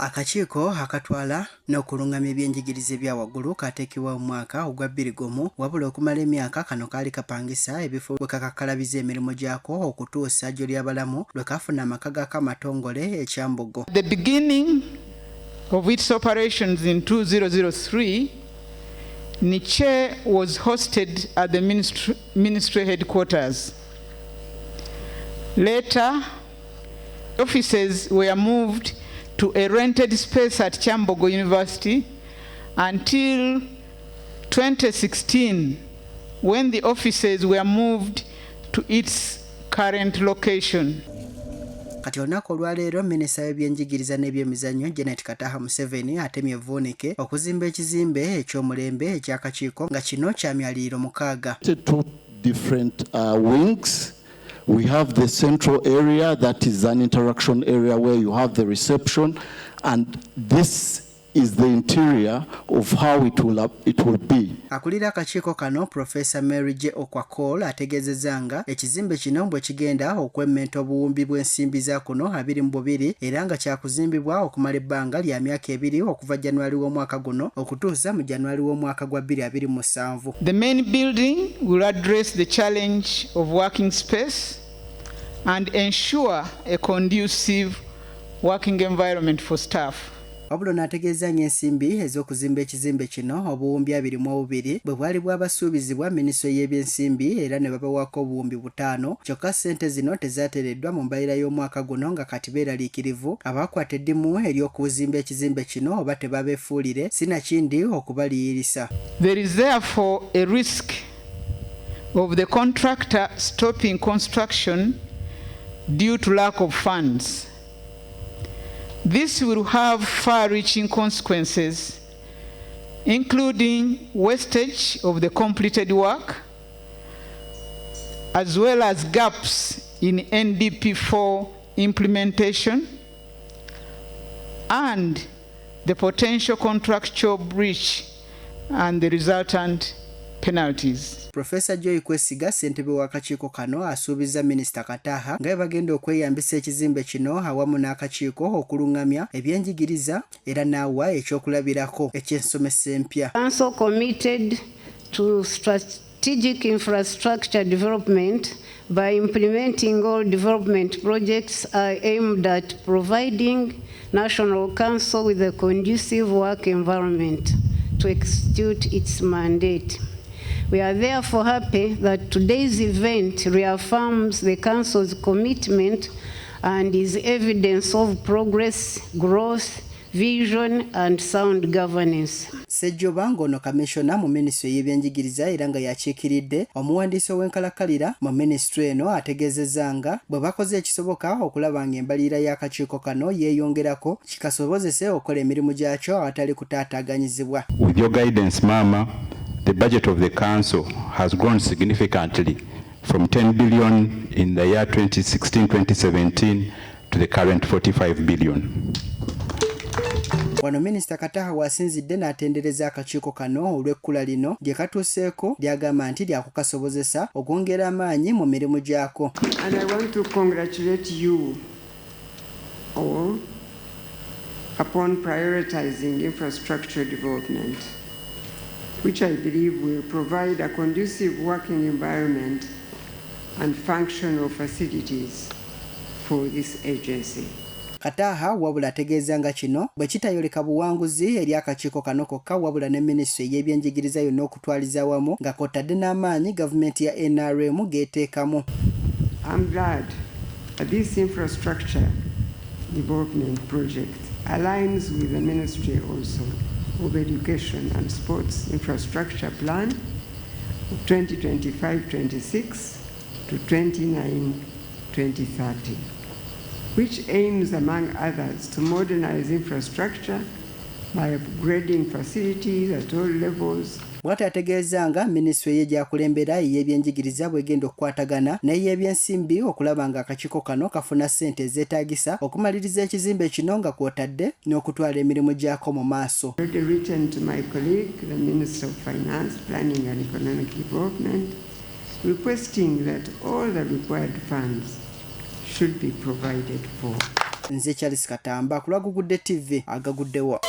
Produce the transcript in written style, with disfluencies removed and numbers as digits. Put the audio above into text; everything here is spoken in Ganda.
Akakiiko akatwala n'okulungamya ebyenjigiriza ebya waggulu kateekebwa mu mwaka ogwa 2021 wabula okumala emyaka kano kaali kapangisa ebifo bwe kakakalabiza emirimu gyako okutuusa jjo ly'abalamu lwe kafuna amaka g'akamatongole ekyambogo. The beginning of its operations in 2003, Niche was hosted at the ministry headquarters. Later, offices were moved to a rented space at Kyambogo University until 2016, when the offices were moved to its current location. Kati olunaku olwaleero Minisita w'Eby'Enjigiriza n'Ebyemizannyo Janat Kataha Museveni atemye evvuunike okuzimba ekizimbe ekyomulembe eky'akakiiko nga kino kya myaliriro 6. Two different wings. We have the central area that is an interaction area where you have the reception, and this is the interior of how it will be. Akulira akakiiko kano Professor Mary J. Okwakol ategeezezza nga ekizimbe kino bwe kigenda okwemmenta obuwumbi bw'ensimbi za kuno 22 era nga kyakuzimbibwa okumala ebbanga lya myaka 2 okuva January w'omwaka guno okutuusa mu January w'omwaka gwa 2027. The main building will address the challenge of working space and ensure a conducive working environment for staff. Wabula n'ategeeza ng'ensimbi ez'okuzimba ekizimbe kino obuwumbi 22 bwe bwali bwabasuubizibwa Minisitule y'ebyensimbi era ne babawako obuwumbi 5 kyokka ssente zino tezaateereddwa mu mbalira y'omwaka guno nga kati beeraliikirivu abaakwata eddimu ery'okuzimba ekizimbe kino oba tebabeefuulire sinakindi okubaliyirisa. There is therefore a risk of the contractor stopping construction due to lack of funds. This will have far-reaching consequences, including wastage of the completed work, as well as gaps in NDP4 implementation and the potential contractual breach and the resultant penalties. Professor Joy Kwesiga ssentebe w'akakiiko kano asuubiza Minisita Kataha nga bagenda okweyambisa ekizimbe kino awamu n'akakiiko okulungamya ebyenjigiriza era n'awa ekyokulabirako eky'ensomesa empya. Council committed to strategic infrastructure development by implementing all development projects aimed at providing National Council with a conducive work environment to execute its mandate. We are therefore happy that today's event reaffirms the Council's commitment and is evidence of progress, growth, vision and sound governance. Sejjoba ng'ono Commissioner mu Minisitule y'Ebyenjigiriza era nga yakiikiridde omuwandiisi ow'enkalakkalira mu Minisitule eno ategeezezza nga bwe bakoze ekisoboka okulaba ng'embalirira y'akakiiko kano yeeyongerako kikasobozese okukola emirimu gyakyo awatali kutaataaganyizibwa. With your guidance, Mama, the budget of the Council has grown significantly from 10 billion in the year 2016-2017 to the current 45 billion. Wano Minisita Kataha wasinzidde n'atendereza akakiiko kano olw'ekkula lino gye katuuseeko lyagamba nti lyakukasobozesa okwongera amaanyi mu mirimu gyako. And I want to congratulate you all upon prioritizing infrastructure development, which I believe will provide a conducive working environment and functional facilities for this agency. Kataha wabula ategeeza nga kino bwe kitayoleka buwanguzi eri akakiiko kano kokka wabula ne Minisitule y'Ebyenjigiriza yonna okutwaliza awamu nga kw'otadde n'amaanyi gavumenti ya NRM geeteekamu. I'm glad that this infrastructure development project aligns with the Ministry also of Education and Sports Infrastructure Plan of 2025-26 to 29-2030. which aims, among others, to modernize infrastructure by upgrading facilities at all levels. Bw'ati ategeeza nga Minisitule ye gy'akulembera ey'ebyenjigiriza bw'egenda okukwatagana n'ey'ebyensimbi okulaba nga akakiiko kano kafuna ssente ezeetaagisa okumaliriza ekizimbe kino nga kw'otadde n'okutwala emirimu gyako mu maaso. Written to my colleague, the Minister of Finance, Planning and Economic Development, requesting that all the required funds should be provided for. Nze Charles Katamba ku Lwagugudde TV agaguddewo.